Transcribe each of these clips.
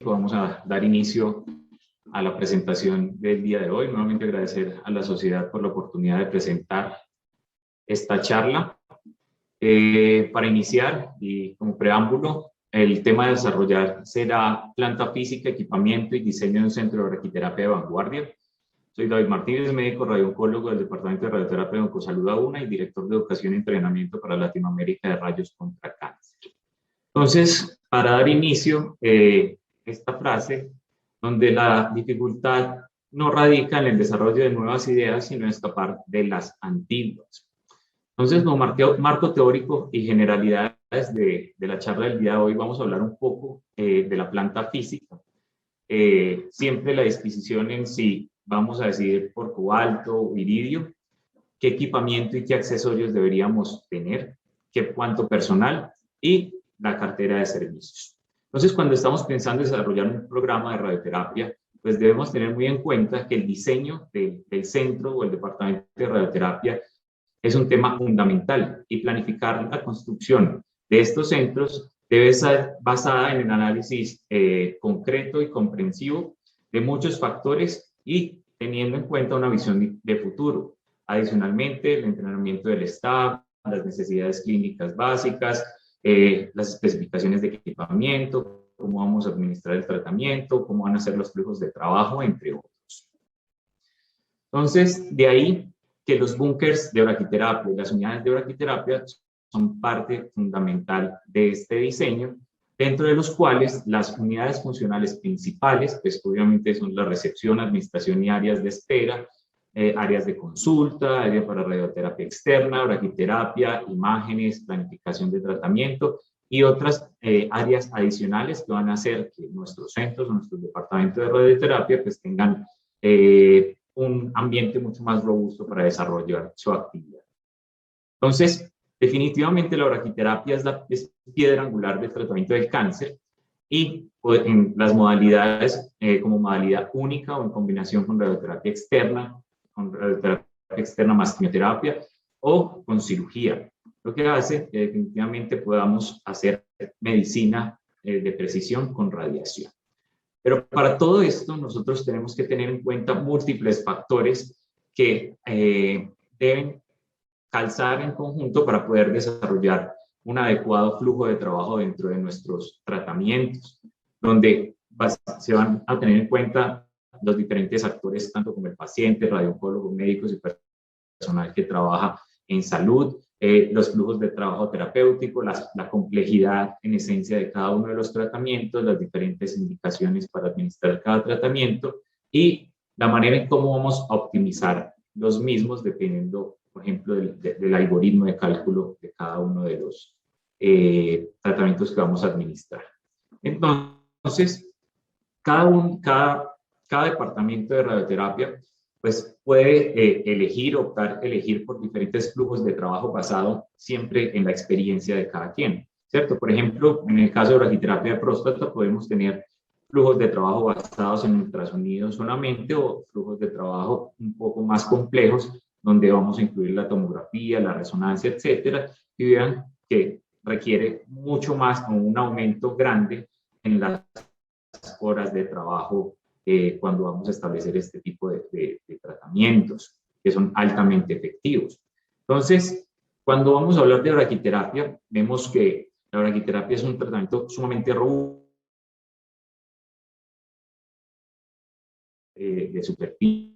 Vamos a dar inicio a la presentación del día de hoy. Nuevamente agradecer a la sociedad por la oportunidad de presentar esta charla. Para iniciar y como preámbulo, el tema de desarrollar será planta física, equipamiento y diseño de un centro de braquiterapia de vanguardia. Soy David Martínez, médico radiooncólogo del Departamento de Radioterapia de Oncosalud A1 y director de Educación y Entrenamiento para Latinoamérica de Rayos contra Cáncer. Entonces, para dar inicio, esta frase, donde la dificultad no radica en el desarrollo de nuevas ideas, sino en escapar de las antiguas. Entonces, como marco teórico y generalidades de la charla del día de hoy, vamos a hablar un poco de la planta física. Siempre la disquisición en sí, vamos a decidir por cobalto o iridio, qué equipamiento y qué accesorios deberíamos tener, cuánto personal y la cartera de servicios. Entonces, cuando estamos pensando en desarrollar un programa de radioterapia, pues debemos tener muy en cuenta que el diseño del centro o el departamento de radioterapia es un tema fundamental y planificar la construcción de estos centros debe ser basada en el análisis concreto y comprensivo de muchos factores y teniendo en cuenta una visión de futuro. Adicionalmente, el entrenamiento del staff, las necesidades clínicas básicas, las especificaciones de equipamiento, cómo vamos a administrar el tratamiento, cómo van a ser los flujos de trabajo, entre otros. Entonces, de ahí que los búnkers de braquiterapia y las unidades de braquiterapia son parte fundamental de este diseño, dentro de los cuales las unidades funcionales principales, pues obviamente son la recepción, administración y áreas de espera, áreas de consulta, área para radioterapia externa, braquiterapia, imágenes, planificación de tratamiento y otras áreas adicionales que van a hacer que nuestros centros, nuestros departamentos de radioterapia pues tengan un ambiente mucho más robusto para desarrollar su actividad. Entonces, definitivamente la braquiterapia es piedra angular del tratamiento del cáncer y en las modalidades como modalidad única o en combinación con radioterapia externa más quimioterapia o con cirugía, lo que hace que definitivamente podamos hacer medicina de precisión con radiación. Pero para todo esto nosotros tenemos que tener en cuenta múltiples factores que deben calzar en conjunto para poder desarrollar un adecuado flujo de trabajo dentro de nuestros tratamientos, donde se van a tener en cuenta los diferentes actores, tanto como el paciente, radiooncólogos, médicos y personal que trabaja en salud, los flujos de trabajo terapéutico, la complejidad en esencia de cada uno de los tratamientos, las diferentes indicaciones para administrar cada tratamiento y la manera en cómo vamos a optimizar los mismos dependiendo, por ejemplo, del algoritmo de cálculo de cada uno de los tratamientos que vamos a administrar. Entonces, cada departamento de radioterapia pues puede elegir por diferentes flujos de trabajo basado siempre en la experiencia de cada quien, ¿cierto? Por ejemplo, en el caso de braquiterapia de próstata podemos tener flujos de trabajo basados en ultrasonido solamente o flujos de trabajo un poco más complejos donde vamos a incluir la tomografía, la resonancia, etcétera, y vean que requiere mucho más o un aumento grande en las horas de trabajo cuando vamos a establecer este tipo de tratamientos que son altamente efectivos. Entonces, cuando vamos a hablar de braquiterapia, vemos que la braquiterapia es un tratamiento sumamente robusto de superficie.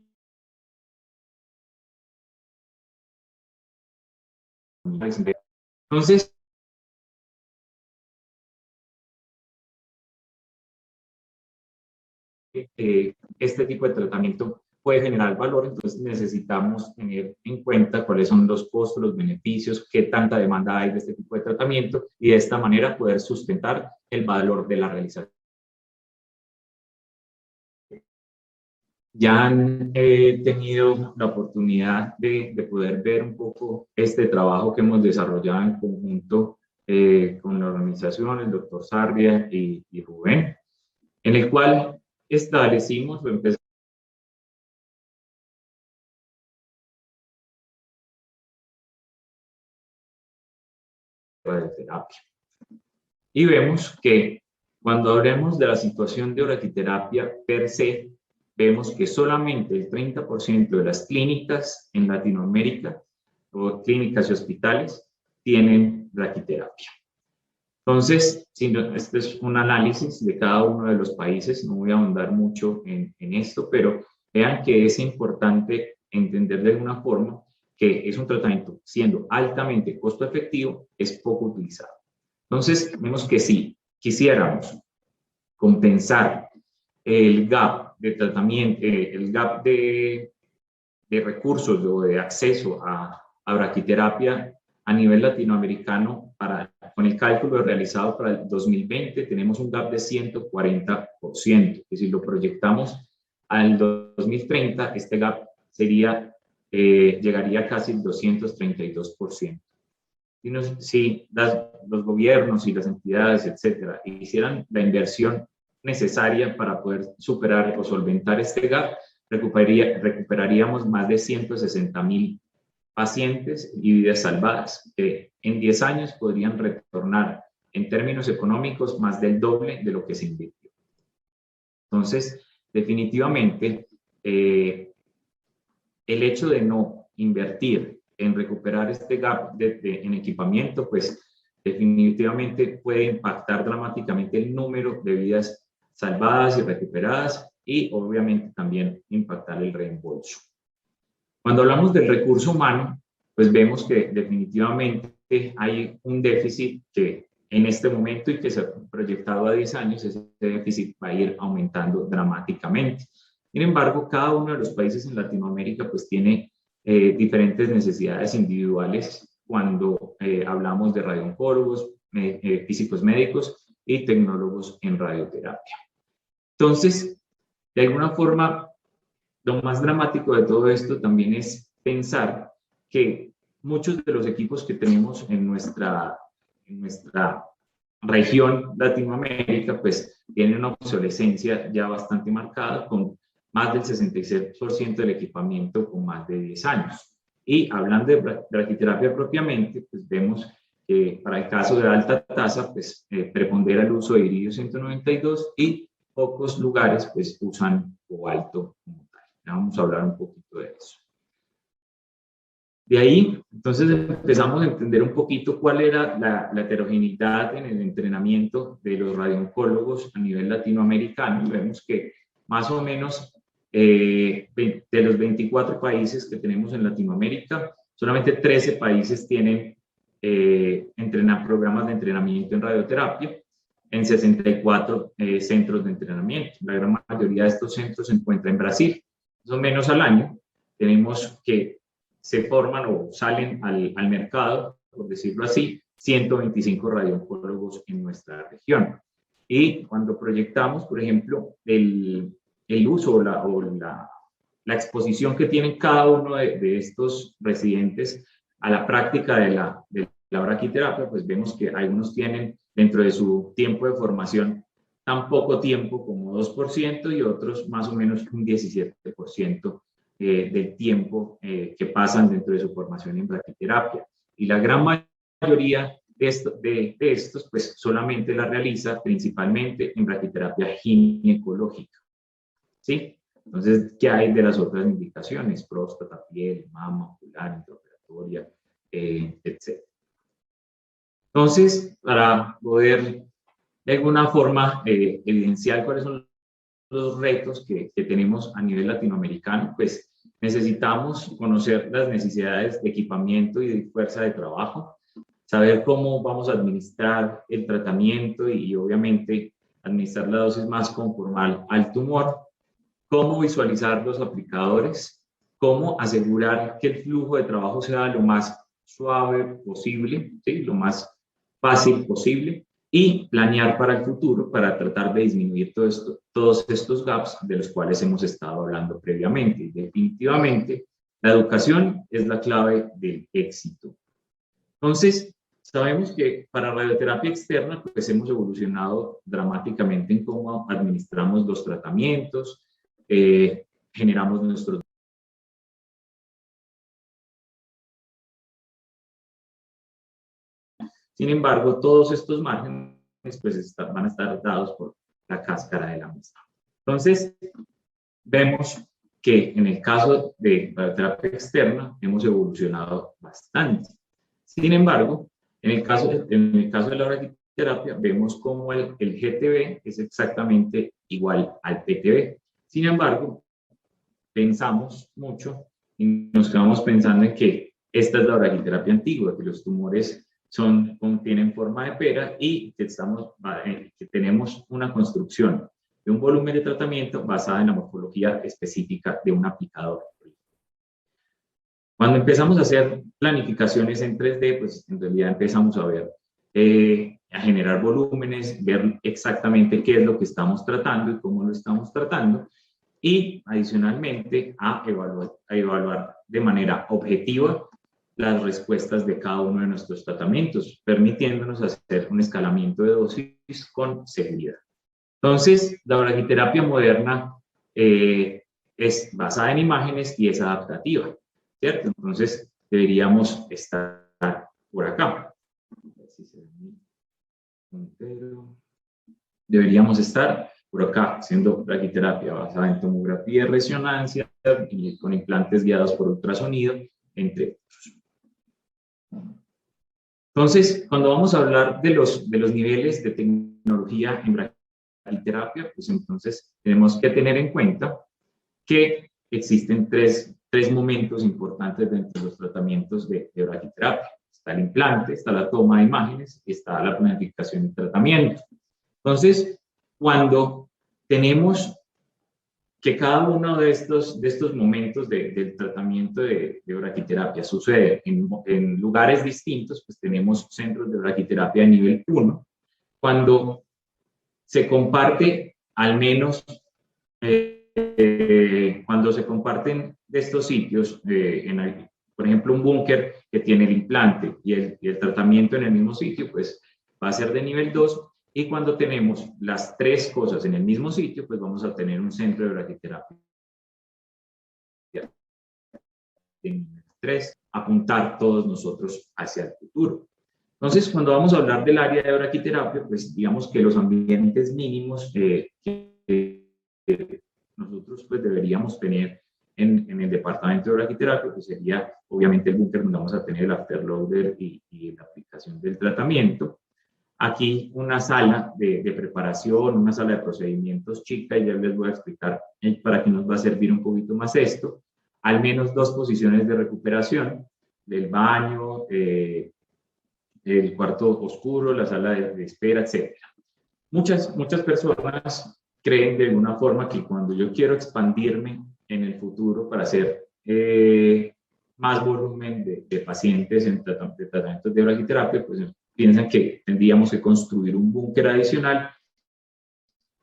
Entonces, este tipo de tratamiento puede generar valor, entonces necesitamos tener en cuenta cuáles son los costos, los beneficios, qué tanta demanda hay de este tipo de tratamiento y de esta manera poder sustentar el valor de la realización. Ya han tenido la oportunidad de poder ver un poco este trabajo que hemos desarrollado en conjunto con la organización, el doctor Sarria y Rubén, en el cual establecimos o empezamos radioterapia. Y vemos que Cuando hablemos de la situación de braquiterapia per se, vemos que solamente el 30% de las clínicas en Latinoamérica, o clínicas y hospitales, tienen braquiterapia. Entonces, este es un análisis de cada uno de los países, no voy a ahondar mucho en esto, pero vean que es importante entender de alguna forma que es un tratamiento, siendo altamente costo efectivo, es poco utilizado. Entonces, vemos que si quisiéramos compensar el gap de tratamiento, el gap de recursos o de acceso a braquiterapia a nivel latinoamericano, con el cálculo realizado para el 2020, tenemos un gap de 140%, que si lo proyectamos al 2030, este gap llegaría a casi el 232%. Si los gobiernos y las entidades, etcétera, hicieran la inversión necesaria para poder superar o solventar este gap, recuperaríamos más de 160,000 pacientes y vidas salvadas, que en 10 años podrían retornar en términos económicos más del doble de lo que se invirtió. Entonces, definitivamente, el hecho de no invertir en recuperar este gap en equipamiento, pues definitivamente puede impactar dramáticamente el número de vidas salvadas y recuperadas y obviamente también impactar el reembolso. Cuando hablamos del recurso humano, pues vemos que definitivamente hay un déficit que en este momento y que se ha proyectado a 10 años, ese déficit va a ir aumentando dramáticamente. Sin embargo, cada uno de los países en Latinoamérica pues tiene diferentes necesidades individuales cuando hablamos de radiooncólogos, físicos médicos y tecnólogos en radioterapia. Entonces, de alguna forma, lo más dramático de todo esto también es pensar que muchos de los equipos que tenemos en nuestra región Latinoamérica, pues tienen una obsolescencia ya bastante marcada, con más del 66% del equipamiento con más de 10 años. Y hablando de braquiterapia propiamente, pues vemos que para el caso de alta tasa, pues prepondera el uso de iridio 192 y pocos lugares pues usan cobalto como tal. Ya vamos a hablar un poquito de eso. De ahí, entonces empezamos a entender un poquito cuál era la heterogeneidad en el entrenamiento de los radiooncólogos a nivel latinoamericano. Y vemos que más o menos de los 24 países que tenemos en Latinoamérica, solamente 13 países tienen programas de entrenamiento en radioterapia en 64 centros de entrenamiento. La gran mayoría de estos centros se encuentran en Brasil. Más o menos al año tenemos que se forman o salen al mercado, por decirlo así, 125 radiooncólogos en nuestra región. Y cuando proyectamos, por ejemplo, el uso o la exposición que tienen cada uno de estos residentes a la práctica de la braquiterapia, pues vemos que algunos tienen dentro de su tiempo de formación tan poco tiempo como 2% y otros más o menos un 17% del tiempo que pasan dentro de su formación en braquiterapia. Y la gran mayoría de estos, pues solamente la realiza principalmente en braquiterapia ginecológica. ¿Sí? Entonces, ¿qué hay de las otras indicaciones? Próstata, piel, mama, ocular, intraoperatoria, etc. Entonces, para poder de alguna forma evidenciar cuáles son los retos que tenemos a nivel latinoamericano, pues necesitamos conocer las necesidades de equipamiento y de fuerza de trabajo, saber cómo vamos a administrar el tratamiento y obviamente administrar la dosis más conformal al tumor, cómo visualizar los aplicadores, cómo asegurar que el flujo de trabajo sea lo más suave posible, ¿sí? Lo más fácil posible, y planear para el futuro para tratar de disminuir todos estos gaps de los cuales hemos estado hablando previamente. Y definitivamente, la educación es la clave del éxito. Entonces, sabemos que para radioterapia externa, pues hemos evolucionado dramáticamente en cómo administramos los tratamientos, generamos nuestros. Sin embargo, todos estos márgenes pues van a estar dados por la cáscara de la misma. Entonces, vemos que en el caso de la terapia externa hemos evolucionado bastante. Sin embargo, en el caso de la braquiterapia, vemos como el GTB es exactamente igual al PTB. Sin embargo, pensamos mucho y nos quedamos pensando en que esta es la braquiterapia antigua, que los tumores tienen forma de pera y que tenemos una construcción de un volumen de tratamiento basada en la morfología específica de un aplicador. Cuando empezamos a hacer planificaciones en 3D, pues en realidad empezamos a ver, a generar volúmenes, ver exactamente qué es lo que estamos tratando y cómo lo estamos tratando, y adicionalmente a evaluar de manera objetiva las respuestas de cada uno de nuestros tratamientos, permitiéndonos hacer un escalamiento de dosis con seguridad. Entonces, la braquiterapia moderna es basada en imágenes y es adaptativa, ¿cierto? Entonces, deberíamos estar por acá. Deberíamos estar por acá, haciendo braquiterapia basada en tomografía de resonancia y con implantes guiados por ultrasonido, entre otros. Entonces, cuando vamos a hablar de los niveles de tecnología en braquiterapia, pues entonces tenemos que tener en cuenta que existen tres momentos importantes dentro de los tratamientos de braquiterapia. Está el implante, está la toma de imágenes y está la planificación y tratamiento. Entonces, cuando tenemos que cada uno de estos momentos del tratamiento de braquiterapia sucede en lugares distintos, pues tenemos centros de braquiterapia de nivel 1, cuando se comparte al menos, cuando se comparten de estos sitios, por ejemplo, un búnker que tiene el implante y el tratamiento en el mismo sitio, pues va a ser de nivel 2. Y cuando tenemos las tres cosas en el mismo sitio, pues vamos a tener un centro de braquiterapia de nivel 3, apuntar todos nosotros hacia el futuro. Entonces, cuando vamos a hablar del área de braquiterapia, pues digamos que los ambientes mínimos que nosotros pues deberíamos tener en el departamento de braquiterapia, pues sería obviamente el búnker donde vamos a tener el afterloader y la aplicación del tratamiento. Aquí una sala de preparación, una sala de procedimientos chica, y ya les voy a explicar para qué nos va a servir un poquito más esto. Al menos 2 posiciones de recuperación, del baño, el cuarto oscuro, la sala de espera, etc. Muchas personas creen de alguna forma que cuando yo quiero expandirme en el futuro para hacer más volumen de pacientes en tratamientos de braquiterapia, pues piensan que tendríamos que construir un búnker adicional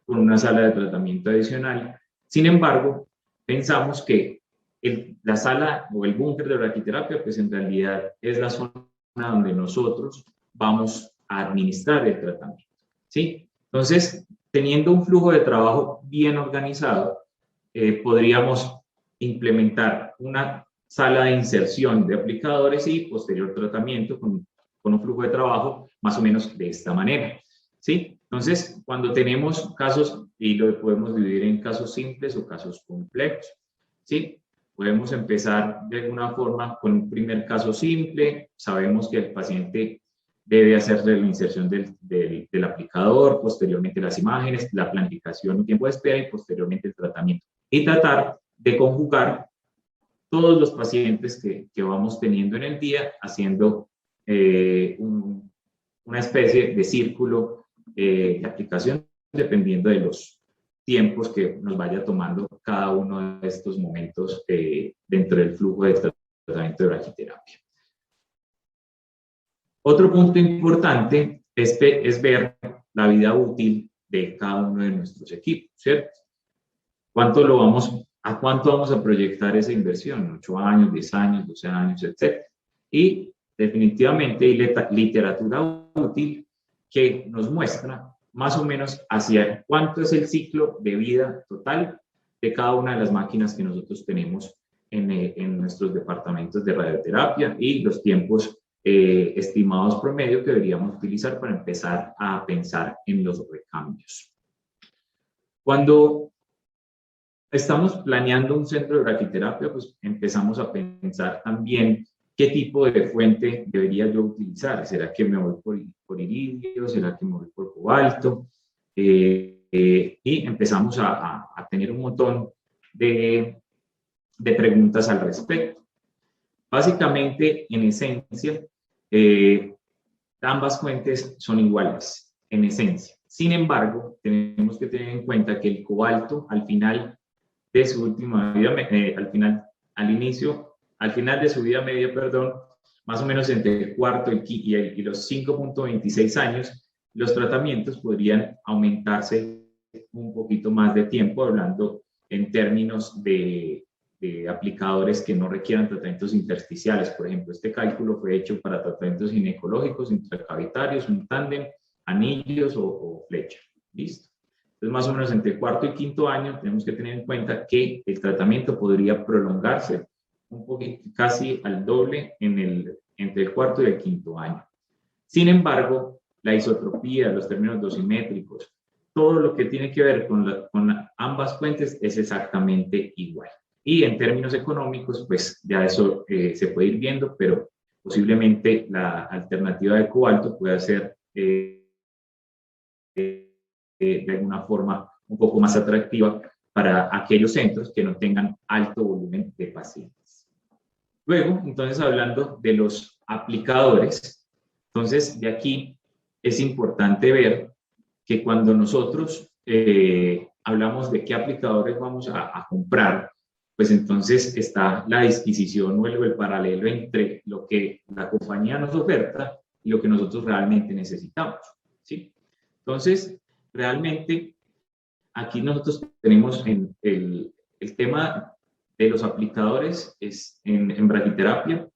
con una sala de tratamiento adicional. Sin embargo, pensamos que la sala o el búnker de braquiterapia, pues en realidad es la zona donde nosotros vamos a administrar el tratamiento, ¿sí? Entonces, teniendo un flujo de trabajo bien organizado, podríamos implementar una sala de inserción de aplicadores y posterior tratamiento con un flujo de trabajo más o menos de esta manera, ¿sí? Entonces, cuando tenemos casos, y lo podemos dividir en casos simples o casos complejos, ¿sí? Podemos empezar de alguna forma con un primer caso simple. Sabemos que el paciente debe hacerle la inserción del aplicador, posteriormente las imágenes, la planificación, un tiempo de espera y posteriormente el tratamiento. Y tratar de conjugar todos los pacientes que vamos teniendo en el día, haciendo una especie de círculo de aplicación dependiendo de los tiempos que nos vaya tomando cada uno de estos momentos dentro del flujo de tratamiento de braquiterapia. Otro punto importante es ver la vida útil de cada uno de nuestros equipos, ¿cierto? ¿A cuánto vamos a proyectar esa inversión? 8 años, 10 años, 12 años, etc. Y definitivamente hay literatura útil que nos muestra más o menos hacia cuánto es el ciclo de vida total de cada una de las máquinas que nosotros tenemos en nuestros departamentos de radioterapia y los tiempos estimados promedio que deberíamos utilizar para empezar a pensar en los recambios. Cuando estamos planeando un centro de braquiterapia, pues empezamos a pensar también qué tipo de fuente debería yo utilizar. ¿Será que me voy por iridio? ¿Será que me voy por cobalto? Y empezamos a tener un montón de preguntas al respecto. Básicamente, en esencia, ambas fuentes son iguales, en esencia. Sin embargo, tenemos que tener en cuenta que el cobalto, al final de su última vida, al final de su vida media, perdón, más o menos entre el cuarto y los 5.26 años, los tratamientos podrían aumentarse un poquito más de tiempo, hablando en términos de aplicadores que no requieran tratamientos intersticiales. Por ejemplo, este cálculo fue hecho para tratamientos ginecológicos, intracavitarios, un tándem, anillos o flecha. ¿Listo? Entonces, más o menos entre el cuarto y quinto año tenemos que tener en cuenta que el tratamiento podría prolongarse un poquito, casi al doble entre el cuarto y el quinto año. Sin embargo, la isotropía, los términos dosimétricos, todo lo que tiene que ver con ambas fuentes es exactamente igual. Y en términos económicos, pues ya eso se puede ir viendo, pero posiblemente la alternativa de cobalto pueda ser de alguna forma un poco más atractiva para aquellos centros que no tengan alto volumen de pacientes. Luego, entonces, hablando de los aplicadores, entonces de aquí es importante ver que cuando nosotros hablamos de qué aplicadores vamos a comprar, pues entonces está la disquisición o el paralelo entre lo que la compañía nos oferta y lo que nosotros realmente necesitamos, ¿sí? Entonces, realmente, aquí nosotros tenemos el tema de los aplicadores en braquiterapia.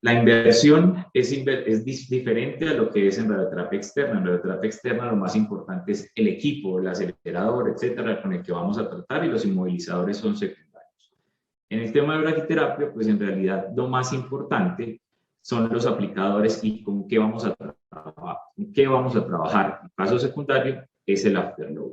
La inversión es diferente a lo que es en radioterapia externa. En radioterapia externa lo más importante es el equipo, el acelerador, etcétera, con el que vamos a tratar, y los inmovilizadores son secundarios. En el tema de braquiterapia, pues en realidad lo más importante son los aplicadores y con qué vamos a trabajar. ¿En qué vamos a trabajar? El paso secundario es el afterload,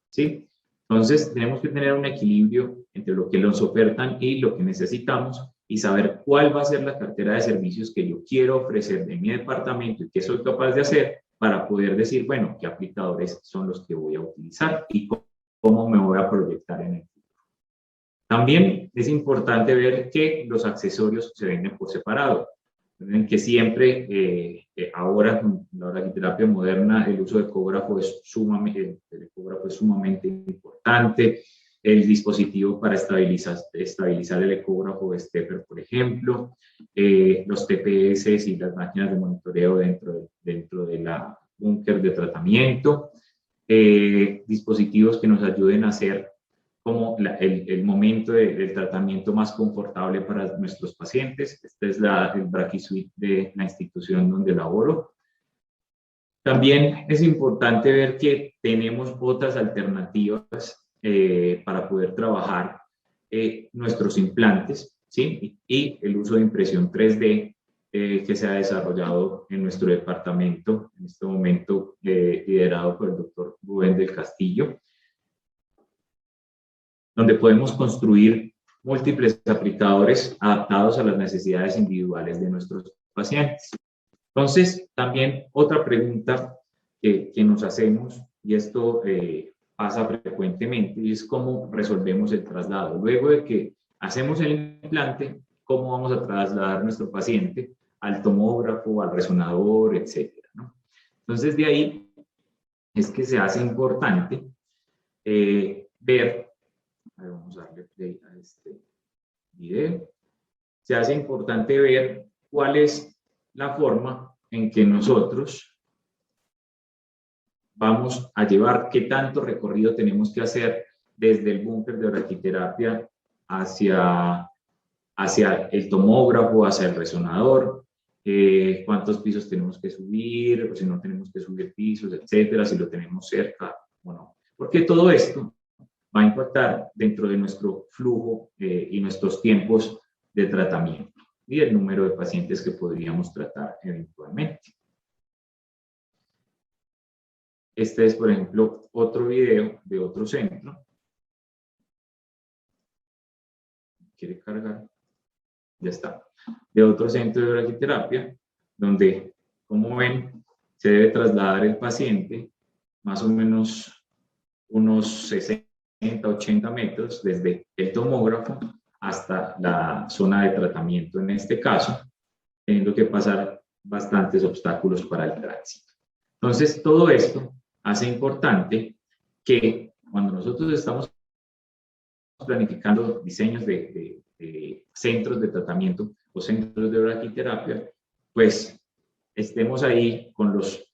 ¿sí? Entonces, tenemos que tener un equilibrio entre lo que nos ofertan y lo que necesitamos y saber cuál va a ser la cartera de servicios que yo quiero ofrecer de mi departamento y qué soy capaz de hacer para poder decir, bueno, qué aplicadores son los que voy a utilizar y cómo me voy a proyectar en el futuro. También es importante ver que los accesorios se venden por separado. En que siempre, ahora con la braquiterapia moderna, el uso de ecógrafo es sumamente importante. El dispositivo para estabilizar el ecógrafo es Stepper, por ejemplo. Los TPS y las máquinas de monitoreo dentro de la búnker de tratamiento. Dispositivos que nos ayuden a hacer como el momento del tratamiento más confortable para nuestros pacientes. Este es el BraquiSuite de la institución donde laboro. También es importante ver que tenemos otras alternativas para poder trabajar nuestros implantes, ¿sí? Y el uso de impresión 3D que se ha desarrollado en nuestro departamento, en este momento liderado por el doctor Rubén del Castillo, donde podemos construir múltiples aplicadores adaptados a las necesidades individuales de nuestros pacientes. Entonces, también otra pregunta que nos hacemos, y esto pasa frecuentemente, y es cómo resolvemos el traslado. Luego de que hacemos el implante, ¿cómo vamos a trasladar a nuestro paciente al tomógrafo, al resonador, etcétera, ¿no? Entonces, de ahí es que se hace importante ver. Vamos a darle play a este video. Se hace importante ver cuál es la forma en que nosotros vamos a llevar, qué tanto recorrido tenemos que hacer desde el búnker de braquiterapia hacia el tomógrafo, hacia el resonador, cuántos pisos tenemos que subir, o si no tenemos que subir pisos, etcétera, si lo tenemos cerca o no. Porque todo esto va a impactar dentro de nuestro flujo y nuestros tiempos de tratamiento. y el número de pacientes que podríamos tratar eventualmente. Este es, por ejemplo, otro video de otro centro. ¿Quiere cargar? Ya está. De otro centro de braquiterapia, donde, como ven, se debe trasladar el paciente más o menos unos 60, 80 metros desde el tomógrafo hasta la zona de tratamiento en este caso, teniendo que pasar bastantes obstáculos para el tránsito. Entonces, todo esto hace importante que cuando nosotros estamos planificando diseños de centros de tratamiento o centros de braquiterapia, pues estemos ahí con los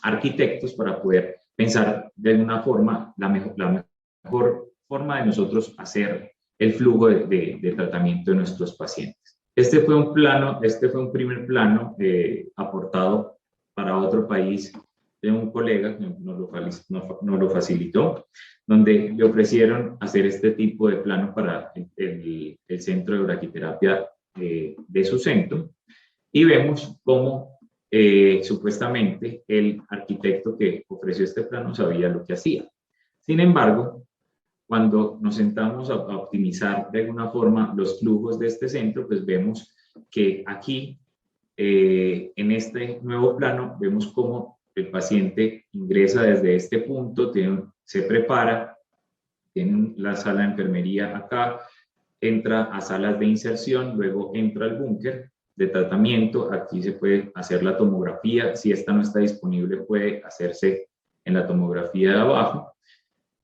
arquitectos para poder pensar de alguna forma la mejor forma de nosotros hacer el flujo de tratamiento de nuestros pacientes. Este fue un primer plano aportado para otro país de un colega que nos lo facilitó, donde le ofrecieron hacer este tipo de plano para el centro de braquiterapia de su centro, y vemos cómo supuestamente el arquitecto que ofreció este plano sabía lo que hacía. Sin embargo, cuando nos sentamos a optimizar de alguna forma los flujos de este centro, pues vemos que aquí, en este nuevo plano, vemos cómo el paciente ingresa desde este punto, se prepara, tiene la sala de enfermería acá, entra a salas de inserción, luego entra al búnker de tratamiento. Aquí se puede hacer la tomografía. Si esta no está disponible, puede hacerse en la tomografía de abajo.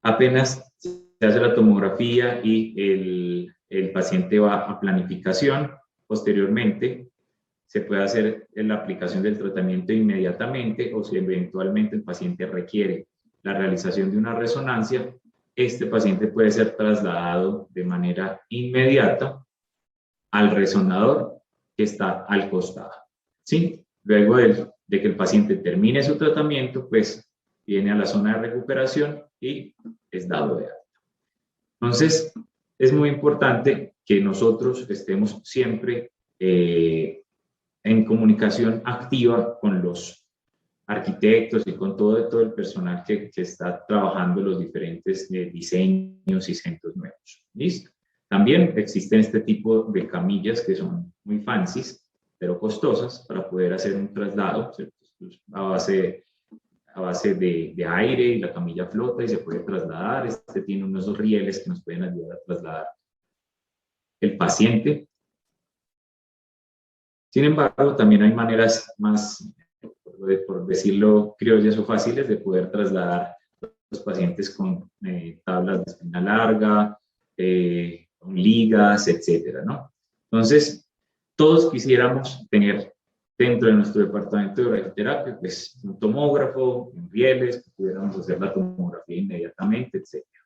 Apenas se hace la tomografía y el paciente va a planificación. Posteriormente, se puede hacer la aplicación del tratamiento inmediatamente, o si eventualmente el paciente requiere la realización de una resonancia, este paciente puede ser trasladado de manera inmediata al resonador que está al costado. ¿Sí? Luego de que el paciente termine su tratamiento, pues viene a la zona de recuperación y es dado de alta. Entonces, es muy importante que nosotros estemos siempre en comunicación activa con los arquitectos y con todo el personal que está trabajando los diferentes diseños y centros nuevos. ¿Listo? También existen este tipo de camillas que son muy fancies, pero costosas, para poder hacer un traslado, ¿cierto? a base de aire, y la camilla flota y se puede trasladar. Este tiene unos rieles que nos pueden ayudar a trasladar el paciente. Sin embargo, también hay maneras más, por decirlo criollas o fáciles, de poder trasladar a los pacientes con tablas de espina larga, con ligas, etcétera, ¿no? Entonces, todos quisiéramos tener dentro de nuestro departamento de braquiterapia, pues, un tomógrafo, rieles, que pudiéramos hacer la tomografía inmediatamente, etcétera.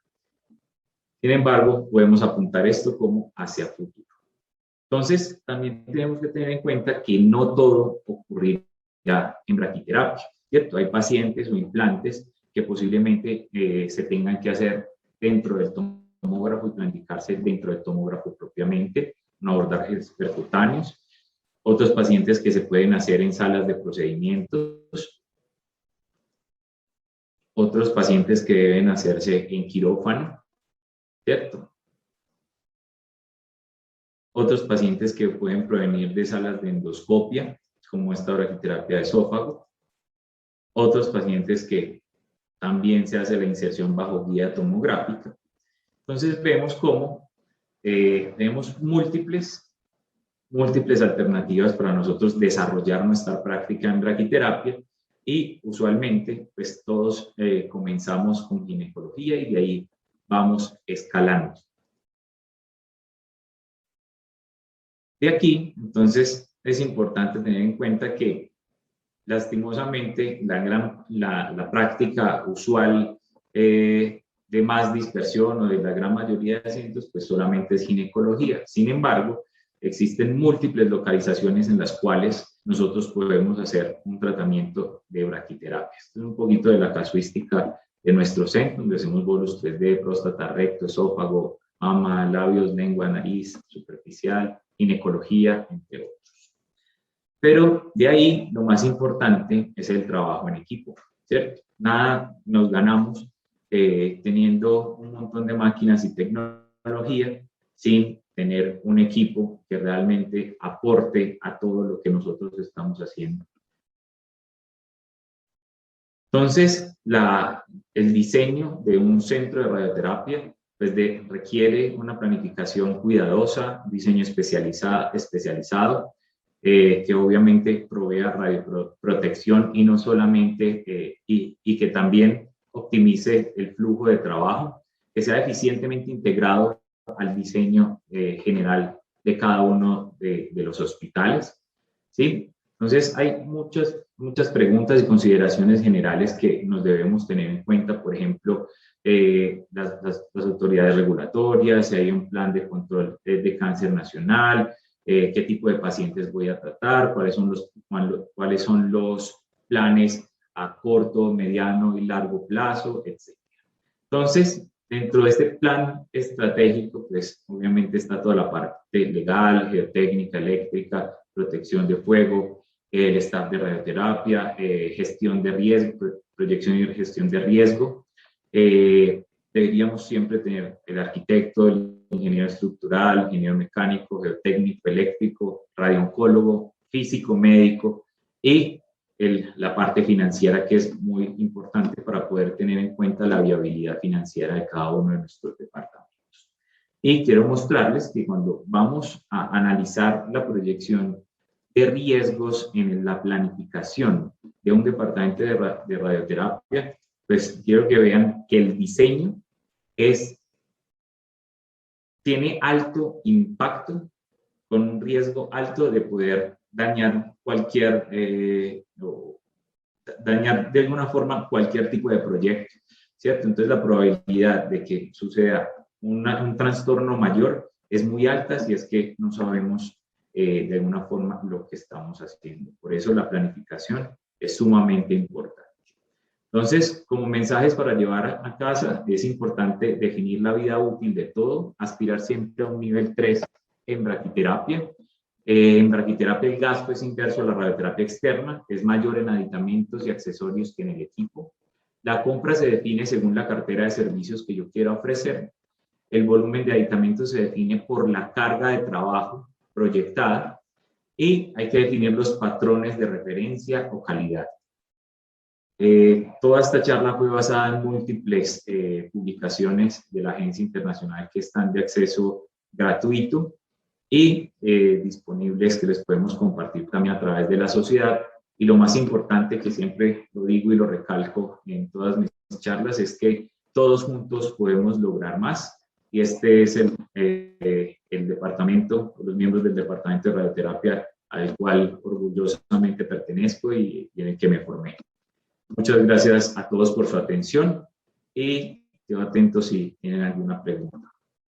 Sin embargo, podemos apuntar esto como hacia futuro. Entonces, también tenemos que tener en cuenta que no todo ocurrirá en braquiterapia, ¿cierto? Hay pacientes o implantes que posiblemente se tengan que hacer dentro del tomógrafo y planificarse dentro del tomógrafo propiamente, no abordajes percutáneos. Otros pacientes que se pueden hacer en salas de procedimientos. Otros pacientes que deben hacerse en quirófano, ¿cierto? Otros pacientes que pueden provenir de salas de endoscopia, como esta braquiterapia de esófago. Otros pacientes que también se hace la inserción bajo guía tomográfica. Entonces vemos cómo tenemos múltiples alternativas para nosotros desarrollar nuestra práctica en braquiterapia, y usualmente pues todos comenzamos con ginecología y de ahí vamos escalando. De aquí, entonces, es importante tener en cuenta que lastimosamente la práctica usual de más dispersión o de la gran mayoría de centros pues solamente es ginecología. Sin embargo, existen múltiples localizaciones en las cuales nosotros podemos hacer un tratamiento de braquiterapia. Esto es un poquito de la casuística de nuestro centro, donde hacemos bolos 3D, próstata, recto, esófago, mama, labios, lengua, nariz, superficial, ginecología, entre otros. Pero de ahí lo más importante es el trabajo en equipo, ¿cierto? Nada nos ganamos teniendo un montón de máquinas y tecnología sin tener un equipo que realmente aporte a todo lo que nosotros estamos haciendo. Entonces, el diseño de un centro de radioterapia pues requiere una planificación cuidadosa, diseño especializado, que obviamente provea radioprotección y no solamente, y que también optimice el flujo de trabajo, que sea eficientemente integrado al diseño general de cada uno de los hospitales, ¿sí? Entonces, hay muchas preguntas y consideraciones generales que nos debemos tener en cuenta, por ejemplo, las autoridades regulatorias, si hay un plan de control de cáncer nacional, qué tipo de pacientes voy a tratar, cuáles son los planes a corto, mediano y largo plazo, etc. Entonces, dentro de este plan estratégico, pues obviamente está toda la parte legal, geotécnica, eléctrica, protección de fuego, el staff de radioterapia, gestión de riesgo, proyección y gestión de riesgo. Deberíamos siempre tener el arquitecto, el ingeniero estructural, ingeniero mecánico, geotécnico, eléctrico, radiooncólogo, físico, médico y la parte financiera, que es muy importante para poder tener en cuenta la viabilidad financiera de cada uno de nuestros departamentos. Y quiero mostrarles que cuando vamos a analizar la proyección de riesgos en la planificación de un departamento de radioterapia, pues quiero que vean que el diseño tiene alto impacto, con un riesgo alto de poder dañar dañar de alguna forma cualquier tipo de proyecto, ¿cierto? Entonces la probabilidad de que suceda un trastorno mayor es muy alta si es que no sabemos de alguna forma lo que estamos haciendo. Por eso la planificación es sumamente importante. Entonces, como mensajes para llevar a casa, es importante definir la vida útil de todo, aspirar siempre a un nivel 3 en braquiterapia. En braquiterapia el gasto es inverso a la radioterapia externa, es mayor en aditamentos y accesorios que en el equipo. La compra se define según la cartera de servicios que yo quiera ofrecer. El volumen de aditamentos se define por la carga de trabajo proyectada y hay que definir los patrones de referencia o calidad. Toda esta charla fue basada en múltiples publicaciones de la Agencia Internacional que están de acceso gratuito y disponibles, que les podemos compartir también a través de la sociedad. Y lo más importante, que siempre lo digo y lo recalco en todas mis charlas, es que todos juntos podemos lograr más. Y este es el departamento, los miembros del departamento de radioterapia al cual orgullosamente pertenezco y en el que me formé. Muchas gracias a todos por su atención y quedo atento si tienen alguna pregunta.